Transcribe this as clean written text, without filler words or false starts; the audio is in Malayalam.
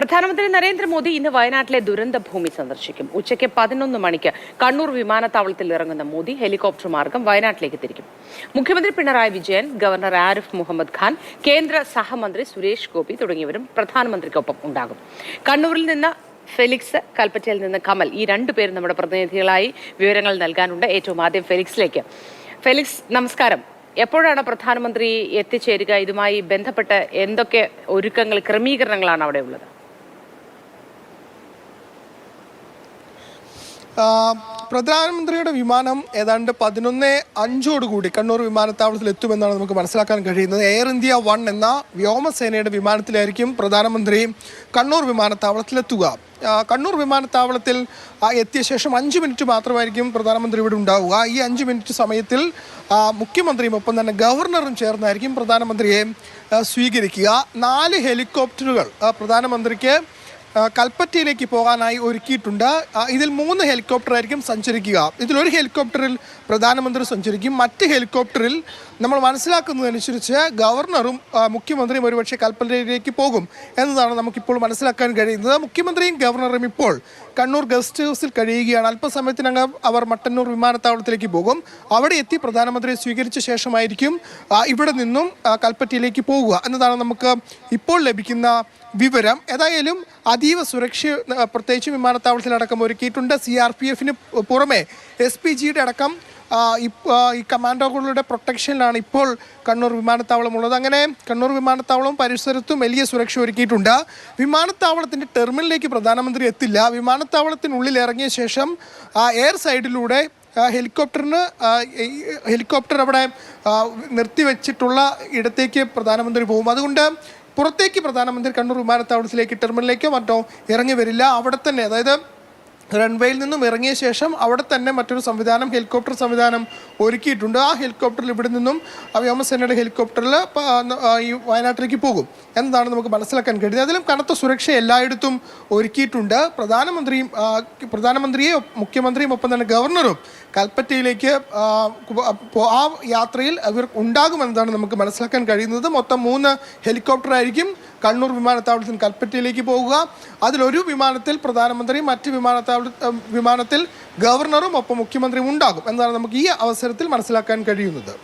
പ്രധാനമന്ത്രി നരേന്ദ്രമോദി ഇന്ന് വയനാട്ടിലെ ദുരന്ത ഭൂമി സന്ദർശിക്കും. ഉച്ചയ്ക്ക് 11 മണിക്ക് കണ്ണൂർ വിമാനത്താവളത്തിൽ ഇറങ്ങുന്ന മോദി ഹെലികോപ്റ്റർ മാർഗം വയനാട്ടിലേക്ക് തിരിക്കും. മുഖ്യമന്ത്രി പിണറായി വിജയൻ, ഗവർണർ ആരിഫ് മുഹമ്മദ് ഖാൻ, കേന്ദ്ര സഹമന്ത്രി സുരേഷ് ഗോപി തുടങ്ങിയവരും പ്രധാനമന്ത്രിക്കൊപ്പം ഉണ്ടാകും. കണ്ണൂരിൽ നിന്ന് ഫെലിക്സ്, കൽപ്പറ്റയിൽ നിന്ന് കമൽ, ഈ രണ്ടുപേരും നമ്മുടെ പ്രതിനിധികളായി വിവരങ്ങൾ നൽകാനുണ്ട്. ഏറ്റവും ആദ്യം ഫെലിക്സിലേക്ക്. ഫെലിക്സ്, നമസ്കാരം. എപ്പോഴാണ് പ്രധാനമന്ത്രി എത്തിച്ചേരുക? ഇതുമായി ബന്ധപ്പെട്ട് എന്തൊക്കെ ഒരുക്കങ്ങൾ, ക്രമീകരണങ്ങളാണ് അവിടെ ഉള്ളത്? പ്രധാനമന്ത്രിയുടെ വിമാനം ഏതാണ്ട് 11:05 കണ്ണൂർ വിമാനത്താവളത്തിൽ എത്തുമെന്നാണ് നമുക്ക് മനസ്സിലാക്കാൻ കഴിയുന്നത്. എയർ ഇന്ത്യ 1 എന്ന വ്യോമസേനയുടെ വിമാനത്തിലായിരിക്കും പ്രധാനമന്ത്രി കണ്ണൂർ വിമാനത്താവളത്തിലെത്തുക. കണ്ണൂർ വിമാനത്താവളത്തിൽ എത്തിയ ശേഷം 5 മിനിറ്റ് മാത്രമായിരിക്കും പ്രധാനമന്ത്രി ഇവിടെ ഉണ്ടാവുക. ഈ 5 മിനിറ്റ് സമയത്തിൽ മുഖ്യമന്ത്രിയും ഒപ്പം തന്നെ ഗവർണറും ചേർന്നായിരിക്കും പ്രധാനമന്ത്രിയെ സ്വീകരിക്കുക. 4 ഹെലികോപ്റ്ററുകൾ പ്രധാനമന്ത്രിക്ക് കൽപ്പറ്റയിലേക്ക് പോകാനായി ഒരുക്കിയിട്ടുണ്ട്. ഇതിൽ 3 ഹെലികോപ്റ്ററായിരിക്കും സഞ്ചരിക്കുക. ഇതിലൊരു ഹെലികോപ്റ്ററിൽ പ്രധാനമന്ത്രി സഞ്ചരിക്കും. മറ്റ് ഹെലികോപ്റ്ററിൽ നമ്മൾ മനസ്സിലാക്കുന്നതനുസരിച്ച് ഗവർണറും മുഖ്യമന്ത്രിയും ഒരുപക്ഷെ കൽപ്പറ്റയിലേക്ക് പോകും എന്നതാണ് നമുക്കിപ്പോൾ മനസ്സിലാക്കാൻ കഴിയുന്നത്. മുഖ്യമന്ത്രിയും ഗവർണറും ഇപ്പോൾ കണ്ണൂർ ഗസ്റ്റ് ഹൗസിൽ കഴിയുകയാണ്. അല്പസമയത്തിനകം അവർ മട്ടന്നൂർ വിമാനത്താവളത്തിലേക്ക് പോകും. അവിടെ എത്തി പ്രധാനമന്ത്രിയെ സ്വീകരിച്ച ശേഷമായിരിക്കും ഇവിടെ നിന്നും കൽപ്പറ്റയിലേക്ക് പോകുക എന്നതാണ് നമുക്ക് ഇപ്പോൾ ലഭിക്കുന്ന വിവരം. ഏതായാലും അതീവ സുരക്ഷ പ്രത്യേകിച്ച് വിമാനത്താവളത്തിലടക്കം ഒരുക്കിയിട്ടുണ്ട്. CRPF പുറമെ SPGയുടെ അടക്കം ഈ കമാൻഡോകളുടെ പ്രൊട്ടക്ഷനിലാണ് ഇപ്പോൾ കണ്ണൂർ വിമാനത്താവളം ഉള്ളത്. അങ്ങനെ കണ്ണൂർ വിമാനത്താവളം പരിസരത്തും വലിയ സുരക്ഷ ഒരുക്കിയിട്ടുണ്ട്. വിമാനത്താവളത്തിൻ്റെ ടെർമിനലിലേക്ക് പ്രധാനമന്ത്രി എത്തില്ല. വിമാനത്താവളത്തിനുള്ളിൽ ഇറങ്ങിയ ശേഷം എയർ സൈഡിലൂടെ ഹെലികോപ്റ്റർ അവിടെ നിർത്തിവെച്ചിട്ടുള്ള ഇടത്തേക്ക് പ്രധാനമന്ത്രി പോകും. അതുകൊണ്ട് പുറത്തേക്ക് പ്രധാനമന്ത്രി കണ്ണൂർ വിമാനത്താവളത്തിലേക്ക് ടെർമിനലിലേക്കോ മറ്റോ ഇറങ്ങി വരില്ല. അവിടെ തന്നെ, അതായത് റൺവേയിൽ നിന്നും ഇറങ്ങിയ ശേഷം അവിടെ തന്നെ മറ്റൊരു സംവിധാനം, ഹെലികോപ്റ്റർ സംവിധാനം ഒരുക്കിയിട്ടുണ്ട്. ആ ഹെലികോപ്റ്ററിൽ ഇവിടെ നിന്നും വ്യോമസേനയുടെ ഹെലികോപ്റ്ററിൽ ഈ വയനാട്ടിലേക്ക് പോകും എന്നതാണ് നമുക്ക് മനസ്സിലാക്കാൻ കഴിയുന്നത്. അതിലും കനത്ത സുരക്ഷ എല്ലായിടത്തും ഒരുക്കിയിട്ടുണ്ട്. പ്രധാനമന്ത്രിയെ മുഖ്യമന്ത്രിയും ഒപ്പം തന്നെ ഗവർണറും കൽപ്പറ്റയിലേക്ക് ആ യാത്രയിൽ അവർ ഉണ്ടാകുമെന്നതാണ് നമുക്ക് മനസ്സിലാക്കാൻ കഴിയുന്നത്. മൊത്തം 3 ഹെലികോപ്റ്ററായിരിക്കും കണ്ണൂർ വിമാനത്താവളത്തിൽ കൽപ്പറ്റയിലേക്ക് പോകുക. അതിലൊരു വിമാനത്തിൽ പ്രധാനമന്ത്രി, മറ്റ് വിമാനത്തിൽ ഗവർണറും ഒപ്പം മുഖ്യമന്ത്രിയും ഉണ്ടാകും എന്നതാണ് നമുക്ക് ഈ അവസരത്തിൽ മനസ്സിലാക്കാൻ കഴിയുന്നത്.